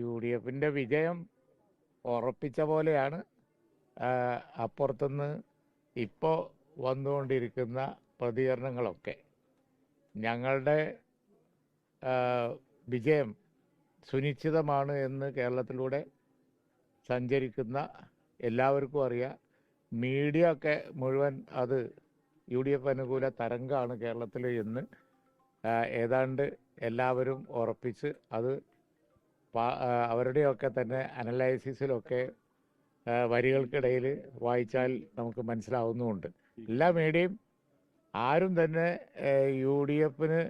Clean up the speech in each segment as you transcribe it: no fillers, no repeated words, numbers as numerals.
UDFിൻ്റെ വിജയം ഉറപ്പിച്ച പോലെയാണ് അപ്പുറത്തുനിന്ന് ഇപ്പോൾ വന്നുകൊണ്ടിരിക്കുന്ന പ്രതികരണങ്ങളൊക്കെ. ഞങ്ങളുടെ വിജയം സുനിശ്ചിതമാണ് എന്ന് കേരളത്തിലൂടെ സഞ്ചരിക്കുന്ന എല്ലാവർക്കും അറിയാം. മീഡിയ ഒക്കെ മുഴുവൻ അത് UDF അനുകൂല തരംഗമാണ് കേരളത്തിൽ എന്ന് ഏതാണ്ട് എല്ലാവരും ഉറപ്പിച്ച് അത് അവരുടെയൊക്കെ തന്നെ അനലൈസിസിലൊക്കെ വരികൾക്കിടയിൽ വായിച്ചാൽ നമുക്ക് മനസ്സിലാവുന്നുമുണ്ട്. എല്ലാ മീഡിയയും ആരും തന്നെ UDFന്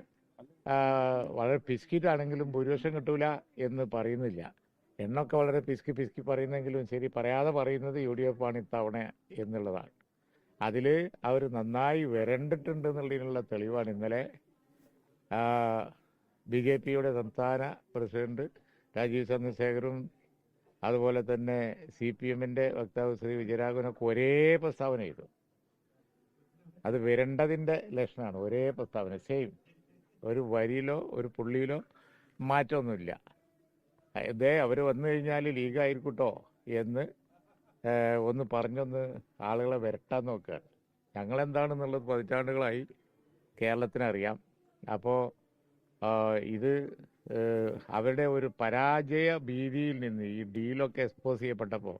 വളരെ പിസ്കിട്ടാണെങ്കിലും ഭൂരിപക്ഷം കിട്ടൂല എന്ന് പറയുന്നില്ല. എന്നൊക്കെ വളരെ പിസ്കി പറയുന്നെങ്കിലും ശരി, പറയാതെ പറയുന്നത് UDF ആണ് ഇത്തവണ എന്നുള്ളതാണ്. അതിൽ അവർ നന്നായി വരണ്ടിട്ടുണ്ട് എന്നുള്ളതിനുള്ള തെളിവാണ് ഇന്നലെ BJPയുടെ സംസ്ഥാന പ്രസിഡന്റ് രാജീവ് ചന്ദ്രശേഖറും അതുപോലെ തന്നെ CPMൻ്റെ വക്താവ് ശ്രീ വിജയരാഘവനൊക്കെ ഒരേ പ്രസ്താവന ചെയ്തു. അത് വരേണ്ടതിൻ്റെ ലക്ഷണമാണ്. ഒരേ പ്രസ്താവന, സെയിം, ഒരു വരിയിലോ ഒരു പുള്ളിയിലോ മാറ്റമൊന്നുമില്ല. അവർ വന്നു കഴിഞ്ഞാൽ ലീഗായിരിക്കട്ടോ എന്ന് ഒന്ന് പറഞ്ഞൊന്ന് ആളുകളെ വരട്ടാൻ നോക്കുകയാണ്. ഞങ്ങളെന്താണെന്നുള്ളത് പതിറ്റാണ്ടുകളായി കേരളത്തിനറിയാം. അപ്പോൾ ഇത് അവരുടെ ഒരു പരാജയ ഭീതിയിൽ നിന്ന് ഈ ഡീലൊക്കെ എക്സ്പോസ് ചെയ്യപ്പെട്ടപ്പോൾ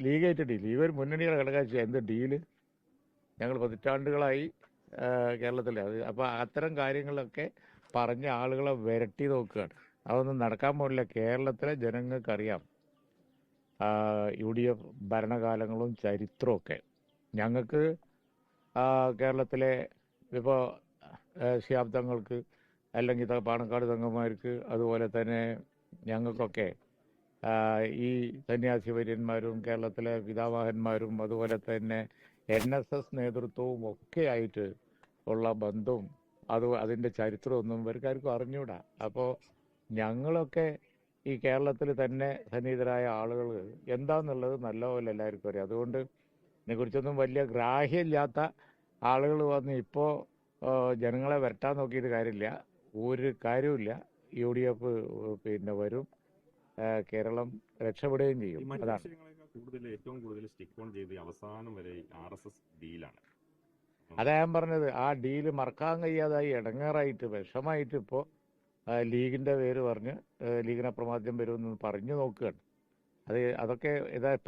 ലീഗായിട്ട് ലീഗ് ഒരു മുന്നണിയുടെ ഘടകം എന്ത് ഡീല് ഞങ്ങൾ പതിറ്റാണ്ടുകളായി കേരളത്തിൽ അത്. അപ്പോൾ അത്തരം കാര്യങ്ങളൊക്കെ പറഞ്ഞ ആളുകളെ വരട്ടി നോക്കുകയാണ്. അതൊന്നും നടക്കാൻ പോലില്ല. കേരളത്തിലെ ജനങ്ങൾക്കറിയാം UDF ഭരണകാലങ്ങളും ചരിത്രമൊക്കെ. ഞങ്ങൾക്ക് കേരളത്തിലെ ഇപ്പോൾ ശാബ്ദങ്ങൾക്ക് അല്ലെങ്കിൽ പാണക്കാട് തങ്ങന്മാർക്ക് അതുപോലെ തന്നെ ഞങ്ങൾക്കൊക്കെ ഈ സന്യാസി വര്യന്മാരും കേരളത്തിലെ പിതാമഹന്മാരും അതുപോലെ തന്നെ NSS നേതൃത്വവും ഒക്കെ ആയിട്ട് ഉള്ള ബന്ധവും അതിൻ്റെ ചരിത്രമൊന്നും ഇവർക്കാർക്കും അറിഞ്ഞൂടാ. അപ്പോൾ ഞങ്ങളൊക്കെ ഈ കേരളത്തിൽ തന്നെ സന്നിഹിതരായ ആളുകൾ എന്താണെന്നുള്ളത് നല്ലപോലെ എല്ലാവർക്കും അറിയാം. അതുകൊണ്ട് ഇതിനെക്കുറിച്ചൊന്നും വലിയ ഗ്രാഹ്യമില്ലാത്ത ആളുകൾ വന്ന് ഇപ്പോൾ ജനങ്ങളെ വരട്ടാൻ നോക്കിയിട്ട് കാര്യമില്ല. ഒരു കാര്യമില്ല. UDF പിന്നെ വരും, കേരളം രക്ഷപ്പെടുകയും ചെയ്യും. അതാണ് ഏറ്റവും കൂടുതൽ സ്റ്റിക്ക് ഓൺ ചെയ്ത് അവസാനം വരെ RSS ഡീലാണ്. അതാ ഞാൻ പറഞ്ഞത്. ആ ഡീല് മറക്കാൻ കഴിയാതായി ഇടങ്ങേറായിട്ട് വിഷമായിട്ട് ഇപ്പോൾ ലീഗിൻ്റെ പേര് പറഞ്ഞ് ലീഗിന് അപ്രമാദ്യം വരുമെന്ന് പറഞ്ഞു നോക്കുകയാണ്. അതൊക്കെ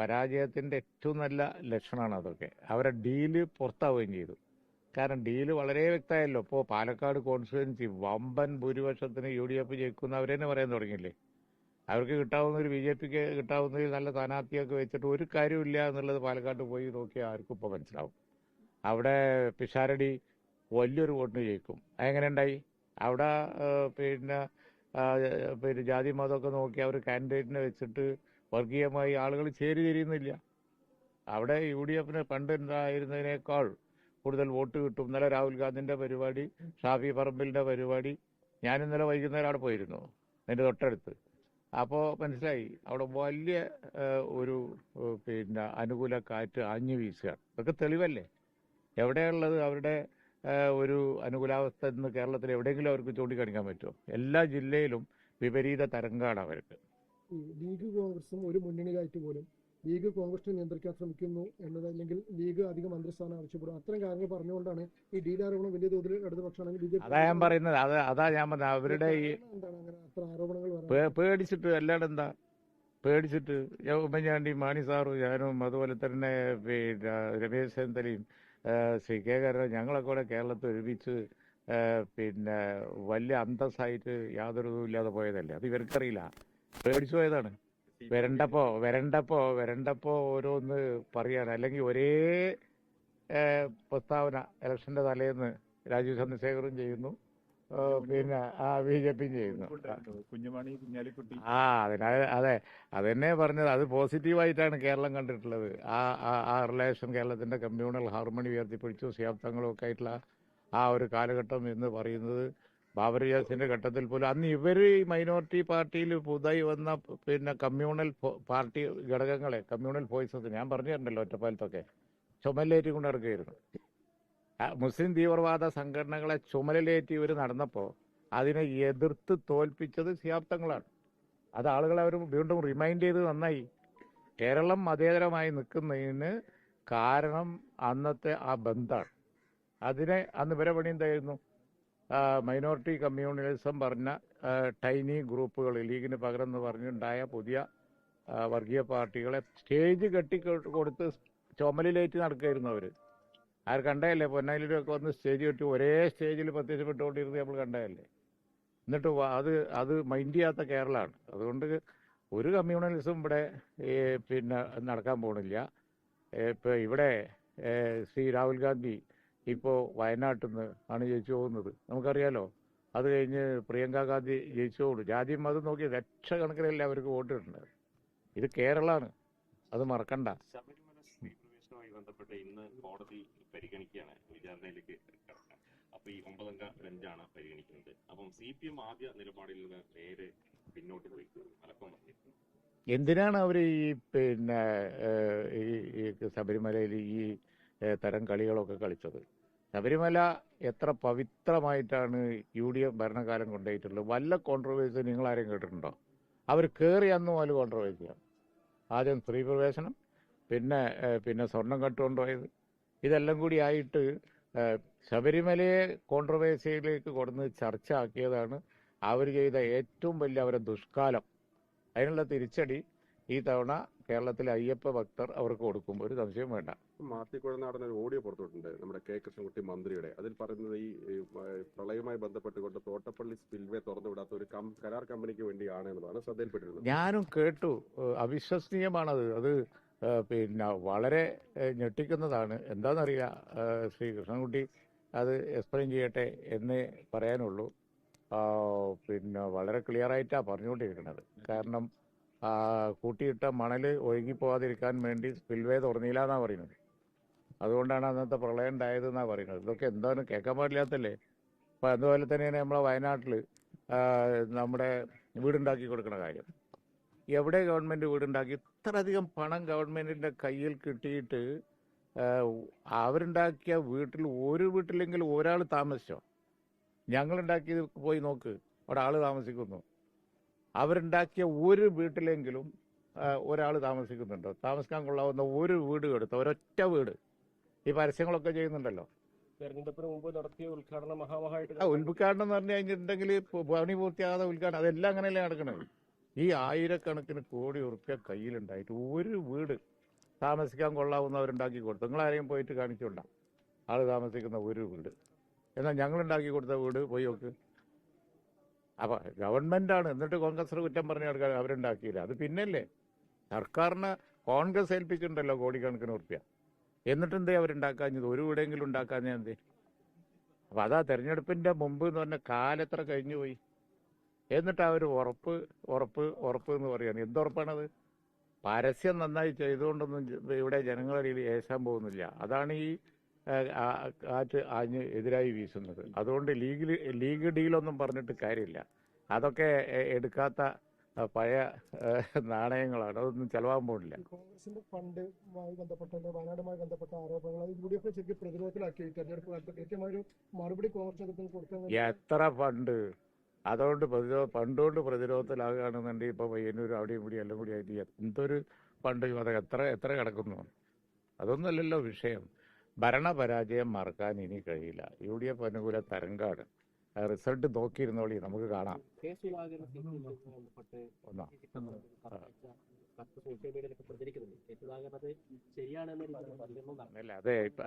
പരാജയത്തിൻ്റെ ഏറ്റവും നല്ല ലക്ഷണമാണ്. അതൊക്കെ അവരുടെ ഡീല് പുറത്താവുകയും ചെയ്തു. കാരണം ഡീല് വളരെ വ്യക്തമായല്ലോ. ഇപ്പോൾ പാലക്കാട് കോൺസ്റ്റിറ്റ്യുവൻസി വമ്പൻ ഭൂരിപക്ഷത്തിന് UDF ജയിക്കുന്ന അവരെന്നെ പറയാൻ തുടങ്ങിയില്ലേ. അവർക്ക് കിട്ടാവുന്നൊരു BJPക്ക് കിട്ടാവുന്നതിൽ നല്ല സ്ഥാനാർത്ഥിയൊക്കെ വെച്ചിട്ട് ഒരു കാര്യമില്ല എന്നുള്ളത് പാലക്കാട് പോയി നോക്കിയാൽ ആർക്കും ഇപ്പോൾ മനസ്സിലാവും. അവിടെ പിഷാരടി വലിയൊരു വോട്ടിന് ജയിക്കും. അതെങ്ങനെ ഉണ്ടായി? അവിടെ പിന്നെ ജാതി മതമൊക്കെ നോക്കി അവർ കാൻഡിഡേറ്റിനെ വെച്ചിട്ട് വർഗീയമായി ആളുകൾ ചേരി തിരിയുന്നില്ല. അവിടെ UDFന് പണ്ട് ഉണ്ടായിരുന്നതിനേക്കാൾ കൂടുതൽ വോട്ട് കിട്ടും. ഇന്നലെ രാഹുൽ ഗാന്ധിൻ്റെ പരിപാടി, ഷാഫി പറമ്പിലിൻ്റെ പരിപാടി, ഞാൻ ഇന്നലെ വൈകുന്നേരം അവിടെ പോയിരുന്നു, അതിൻ്റെ തൊട്ടടുത്ത്. അപ്പോൾ മനസ്സിലായി അവിടെ വലിയ ഒരു പിന്നെ അനുകൂല കാറ്റ് ആഞ്ഞു വീശുകയാണ്. ഇതൊക്കെ തെളിവല്ലേ? എവിടെയുള്ളത് അവരുടെ ഒരു അനുകൂലാവസ്ഥ ഇന്ന് കേരളത്തിൽ എവിടെയെങ്കിലും അവർക്ക് ചൂണ്ടിക്കാണിക്കാൻ പറ്റുമോ? എല്ലാ ജില്ലയിലും വിപരീത തരംഗമാണ് അവർക്ക്. ലീഗ് കോൺഗ്രസും ഒരു മുന്നണിയായിട്ട് പോലും ലീഗ് കോൺഗ്രസിനെ നിയന്ത്രിക്കാൻ ശ്രമിക്കുന്നു എന്നത്, അല്ലെങ്കിൽ ലീഗ് അധികം മന്ത്രിസ്ഥാനം ആവശ്യപ്പെടും, അത്തരം കാര്യങ്ങൾ പറഞ്ഞുകൊണ്ടാണ് ഈ ഡീലാരോപണം വലിയ തോതിൽ ഇടതുപക്ഷമാണെങ്കിൽ BJP. അതാ ഞാൻ പറയുന്നത്. അതാ ഞാൻ പറഞ്ഞത്. അവരുടെ ഈ പേടിച്ചിട്ട്, അല്ലാണ്ട് എന്താ പേടിച്ചിട്ട്? ഉമ്മൻചാണ്ടി, മാണി സാറും ഞാനും അതുപോലെ തന്നെ പിന്നെ രമേശ് ചെന്നിത്തലയും ശ്രീ K കരുണാകരൻ ഞങ്ങളൊക്കെ കൂടെ കേരളത്തിൽ ഒരുമിച്ച് പിന്നെ വലിയ അന്തസ്സായിട്ട് യാതൊരു ഇല്ലാതെ പോയതല്ലേ. അത് ഇവർക്കറിയില്ല. പേടിച്ചു പോയതാണ്. വരണ്ടപ്പോ ഓരോന്ന് പറയാൻ, അല്ലെങ്കിൽ ഒരേ പ്രസ്താവന ഇലക്ഷന്റെ തലേന്ന് രാജീവ് ചന്ദ്രശേഖറും ചെയ്യുന്നു, പിന്നെ BJPയും ചെയ്യുന്നു. അതെ, അതന്നെ പറഞ്ഞത്. അത് പോസിറ്റീവായിട്ടാണ് കേരളം കണ്ടിട്ടുള്ളത്. ആ റിലേഷൻ, കേരളത്തിന്റെ കമ്മ്യൂണൽ ഹാർമണി ഉയർത്തിപ്പിടിച്ചു ശാബ്ദങ്ങളും ഒക്കെ ആയിട്ടുള്ള ആ ഒരു കാലഘട്ടം എന്ന് പറയുന്നത് ബാബർ യാസിന്റെ ഘട്ടത്തിൽ പോലും അന്ന് ഇവർ മൈനോറിറ്റി പാർട്ടിയിൽ പുതുതായി വന്ന പിന്നെ കമ്മ്യൂണൽ പാർട്ടി ഘടകങ്ങളെ, കമ്മ്യൂണൽ വോയിസസ് ഞാൻ പറഞ്ഞു തരണ്ടല്ലോ, ഒറ്റപ്പാലത്തൊക്കെ ചുമലിലേറ്റി കൊണ്ട് നടക്കുകയായിരുന്നു. മുസ്ലിം തീവ്രവാദ സംഘടനകളെ ചുമലിലേറ്റി ഇവർ നടന്നപ്പോൾ അതിനെ എതിർത്ത് തോൽപ്പിച്ചത് ശിഹാബ് തങ്ങളാണ്. അത് ആളുകളെ അവർ വീണ്ടും റിമൈൻഡ് ചെയ്ത് നന്നായി. കേരളം മതേതരമായി നിൽക്കുന്നതിന് കാരണം അന്നത്തെ ആ ബന്ധാണ്. അതിനെ അന്ന് ഇവരെ പണി എന്തായിരുന്നു? മൈനോറിറ്റി കമ്മ്യൂണലിസം പറഞ്ഞ ടൈനി ഗ്രൂപ്പുകൾ, ലീഗിന് പകരം എന്ന് പറഞ്ഞുണ്ടായ പുതിയ വർഗീയ പാർട്ടികളെ സ്റ്റേജ് കെട്ടി കൊടുത്ത് ചുമലിലേറ്റ് നടക്കുകയായിരുന്നു അവർ. ആര് കണ്ടതല്ലേ? പൊന്നായിലൊക്കെ വന്ന് സ്റ്റേജ് കെട്ടി ഒരേ സ്റ്റേജിൽ പ്രത്യക്ഷപ്പെട്ടുകൊണ്ടിരുന്നത് നമ്മൾ കണ്ടതല്ലേ. എന്നിട്ട് അത് മൈൻഡ് ചെയ്യാത്ത കേരളമാണ്. അതുകൊണ്ട് ഒരു കമ്മ്യൂണലിസം ഇവിടെ പിന്നെ നടക്കാൻ പോകണില്ല. ഇപ്പോൾ ഇവിടെ ശ്രീ രാഹുൽ ഗാന്ധി ഇപ്പോൾ വയനാട്ടിൽ നിന്ന് ആണ് ജയിച്ചു പോകുന്നത്, നമുക്കറിയാലോ. അത് കഴിഞ്ഞ് പ്രിയങ്ക ഗാന്ധി ജയിച്ചു പോകുന്നു. ജാതിയും മതം നോക്കി ലക്ഷക്കണക്കിനല്ലേ അവർക്ക് വോട്ട് കിട്ടുന്നത്. ഇത് കേരളമാണ്, അത് മറക്കണ്ട. ശബരിമല സ്ത്രീ പ്രവേശനവുമായി ബന്ധപ്പെട്ട് ഇന്ന് കോടതി പരിഗണിക്കുകയാണ്, വിചാരണയിലേക്ക് കിടക്കാൻ. അപ്പൊ ഈ 9 അംഗ ബെഞ്ചാണ് പരിഗണിക്കുന്നത്. അപ്പം CPM ആദ്യ നിലപാടിൽ നിന്ന് നേരെ പിന്നോട്ട് പോയി മലക്കം വന്നിരിക്കുന്നു. എന്തിനാണ് അവർ ഈ പിന്നെ ഈ ശബരിമലയിൽ ഈ തരം കളികളൊക്കെ കളിച്ചത്? ശബരിമല എത്ര പവിത്രമായിട്ടാണ് UDF ഭരണകാലം കൊണ്ടുപോയിട്ടുള്ളത്. വല്ല കോൺട്രവേഴ്സി നിങ്ങൾ ആരെയും കേട്ടിട്ടുണ്ടോ? അവർ കയറി അന്ന് മുതൽ കോൺട്രവേഴ്സിയാണ്. ആദ്യം സ്ത്രീ പ്രവേശനം, പിന്നെ സ്വർണം കട്ടുകൊണ്ടുപോയത്, ഇതെല്ലാം കൂടി ആയിട്ട് ശബരിമലയെ കോൺട്രവേഴ്സിയിലേക്ക് കൊടുന്ന് ചർച്ച ആക്കിയതാണ് അവർ ചെയ്ത ഏറ്റവും വലിയ അവരുടെ ദുഷ്കാലം. അതിനുള്ള തിരിച്ചടി ഈ തവണ കേരളത്തിലെ അയ്യപ്പ ഭക്തർ അവർക്ക് കൊടുക്കും, ഒരു സംശയം വേണ്ട. മാത്തിക്കുഴനാടൻ ഒരു ഓഡിയോ പുറത്തുവിട്ടുണ്ട് നമ്മുടെ K. കൃഷ്ണൻകുട്ടി മന്ത്രിയുടെ. അതിൽ പറയുന്നത് ഈ പ്രളയവുമായി ബന്ധപ്പെട്ടുകൊണ്ട് തോട്ടപ്പള്ളി സ്പിൽവേ തുറന്നുവിടാത്ത ഒരു കരാർ കമ്പനിക്ക് വേണ്ടിയാണ് എന്നതാണ് ശ്രദ്ധയിൽപ്പെട്ടിരുന്നത്. ഞാനും കേട്ടു. അവിശ്വസനീയമാണത്. അത് പിന്നെ വളരെ ഞെട്ടിക്കുന്നതാണ്. എന്താണെന്നറിയില്ല. ശ്രീ കൃഷ്ണൻകുട്ടി അത് എക്സ്പ്ലെയിൻ ചെയ്യട്ടെ എന്നേ പറയാനുള്ളൂ. പിന്നെ വളരെ ക്ലിയറായിട്ടാണ് പറഞ്ഞുകൊണ്ടിരിക്കുന്നത്. കാരണം കൂട്ടിയിട്ട മണൽ ഒഴുകിപ്പോകാതിരിക്കാൻ വേണ്ടി സ്പിൽവേ തുറന്നില്ല എന്നാണ് പറയുന്നത്. അതുകൊണ്ടാണ് അന്നത്തെ പ്രളയം ഉണ്ടായതെന്നാണ് പറയുന്നത്. ഇതൊക്കെ എന്താണ് കേൾക്കാൻ പാടില്ലാത്തല്ലേ? അപ്പോൾ അതുപോലെ തന്നെയാണ് നമ്മളെ വയനാട്ടിൽ നമ്മുടെ വീടുണ്ടാക്കി കൊടുക്കുന്ന കാര്യം. എവിടെ ഗവൺമെൻറ് വീടുണ്ടാക്കി? ഇത്രയധികം പണം ഗവൺമെൻറ്റിൻ്റെ കയ്യിൽ കിട്ടിയിട്ട് അവരുണ്ടാക്കിയ വീട്ടിൽ ഒരു വീട്ടിലെങ്കിലും ഒരാൾ താമസിച്ചോ? ഞങ്ങളുണ്ടാക്കിയത് പോയി നോക്ക്, അവിടെ ആൾ താമസിക്കുന്നു. അവരുണ്ടാക്കിയ ഒരു വീട്ടിലെങ്കിലും ഒരാൾ താമസിക്കുന്നുണ്ടോ? താമസിക്കാൻ കൊള്ളാവുന്ന ഒരു വീട് എടുത്ത ഒരൊറ്റ വീട്. ഈ പരസ്യങ്ങളൊക്കെ ചെയ്യുന്നുണ്ടല്ലോ. തെരഞ്ഞെടുപ്പിന് മുമ്പ് നടത്തിയ ഉദ്ഘാടനം ഉദ്ഘാടനം എന്ന് പറഞ്ഞു കഴിഞ്ഞിട്ടുണ്ടെങ്കിൽ പണി പൂർത്തിയാകാതെ ഉദ്ഘാടനം, അതെല്ലാം അങ്ങനെയല്ലേ നടക്കണത്. ഈ ആയിരക്കണക്കിന് കോടി ഉറുപ്പ്യ കയ്യിലുണ്ടായിട്ട് ഒരു വീട് താമസിക്കാൻ കൊള്ളാവുന്നവരുണ്ടാക്കി കൊടുത്തു. നിങ്ങളാരെയും പോയിട്ട് കാണിച്ചുകൊണ്ടാ ആൾ താമസിക്കുന്ന ഒരു വീട്. എന്നാൽ ഞങ്ങളുണ്ടാക്കി കൊടുത്ത വീട് പോയി നോക്ക്. അപ്പം ഗവൺമെൻറ്റാണ്, എന്നിട്ട് കോൺഗ്രസ് കുറ്റം പറഞ്ഞ ആൾക്കാർ അവരുണ്ടാക്കിയില്ല. അത് പിന്നല്ലേ സർക്കാരിനെ കോൺഗ്രസ് ഏൽപ്പിച്ചിട്ടുണ്ടല്ലോ കോടിക്കണക്കിന് ഉറുപ്പ്യ. എന്നിട്ടെന്തേ അവരുണ്ടാക്കാഞ്ഞത്? ഒരു വീടെങ്കിലും ഉണ്ടാക്കാഞ്ഞ എന്തേ? അപ്പം അതാ തെരഞ്ഞെടുപ്പിൻ്റെ മുമ്പ് എന്ന് പറഞ്ഞാൽ കാലെത്ര കഴിഞ്ഞു പോയി. എന്നിട്ട് അവർ ഉറപ്പ് എന്ന് പറയുകയാണ്. എന്തുറപ്പാണത്? പരസ്യം നന്നായി ചെയ്തുകൊണ്ടൊന്നും ഇവിടെ ജനങ്ങളുടെ ഏശാൻ പോകുന്നില്ല. അതാണ് ഈ കാറ്റ് ആഞ്ഞ് എതിരായി വീശുന്നത്. അതുകൊണ്ട് ലീഗ് ഡീലൊന്നും പറഞ്ഞിട്ട് കാര്യമില്ല. അതൊക്കെ എടുക്കാത്ത പഴയ നാണയങ്ങളാണ്. അതൊന്നും ചെലവാൻ പോകില്ല. കോൺഗ്രസിന്റെ ഫണ്ടുമായി ബന്ധപ്പെട്ട വയനാടുമായി ബന്ധപ്പെട്ട ആരോപണങ്ങൾ അത് UDF ശരിക്കും പ്രതിരോധത്തിലാക്കി തെരഞ്ഞെടുപ്പ് കാലത്ത് കൃത്യമായൊരു മറുപടി കോൺഗ്രസ് കൊടുക്കാൻ. എത്ര ഫണ്ട്? അതുകൊണ്ട് ഫണ്ടുകൊണ്ട് പ്രതിരോധത്തിലാകുകയാണെന്നുണ്ടെങ്കിൽ ഇപ്പോൾ പയ്യന്നൂർ അവിടെയും കൂടി എല്ലാം കൂടി ആയിട്ട് എന്തൊരു ഫണ്ട് അതൊക്കെ എത്ര കിടക്കുന്നു? അതൊന്നുമല്ലല്ലോ വിഷയം. ഭരണപരാജയം മറക്കാൻ ഇനി കഴിയില്ല. UDF അനുകൂല തരംഗാണ്. റിസൾട്ട് നോക്കിയിരുന്നോളി, നമുക്ക് കാണാം. അല്ല,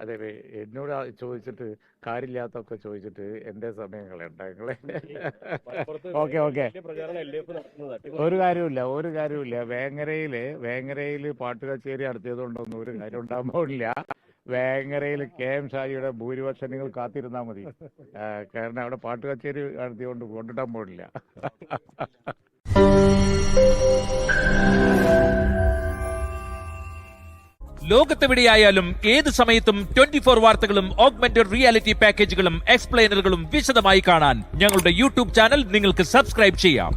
അതെ എന്നോട് ചോദിച്ചിട്ട് കാര്യമില്ലാത്തൊക്കെ ചോദിച്ചിട്ട് എൻ്റെ സമയം കളയണ്ട നിങ്ങളെ. ഓക്കെ ഒരു കാര്യമില്ല. വേങ്ങരയിൽ പാട്ട് കച്ചേരി നടത്തിയത് കൊണ്ടൊന്നും ഒരു കാര്യം ഉണ്ടാകാൻ പോകില്ല. വേങ്ങരയിൽ KM ഷാജിയുടെ ഭൂരിപക്ഷം നിങ്ങൾ കാത്തിരുന്നാൽ മതി. കാരണം അവിടെ പാട്ട് കച്ചേരി നടത്തിയോണ്ട് കൊണ്ടിട്ടാൻ പോകില്ല. ലോകത്തെവിടെയായാലും ഏത് സമയത്തും 24 വാർത്തകളും ഓഗ്മെന്റഡ് റിയാലിറ്റി പാക്കേജുകളും എക്സ്പ്ലെയിനറുകളും വിശദമായി കാണാൻ ഞങ്ങളുടെ YouTube ചാനൽ നിങ്ങൾക്ക് സബ്സ്ക്രൈബ് ചെയ്യാം.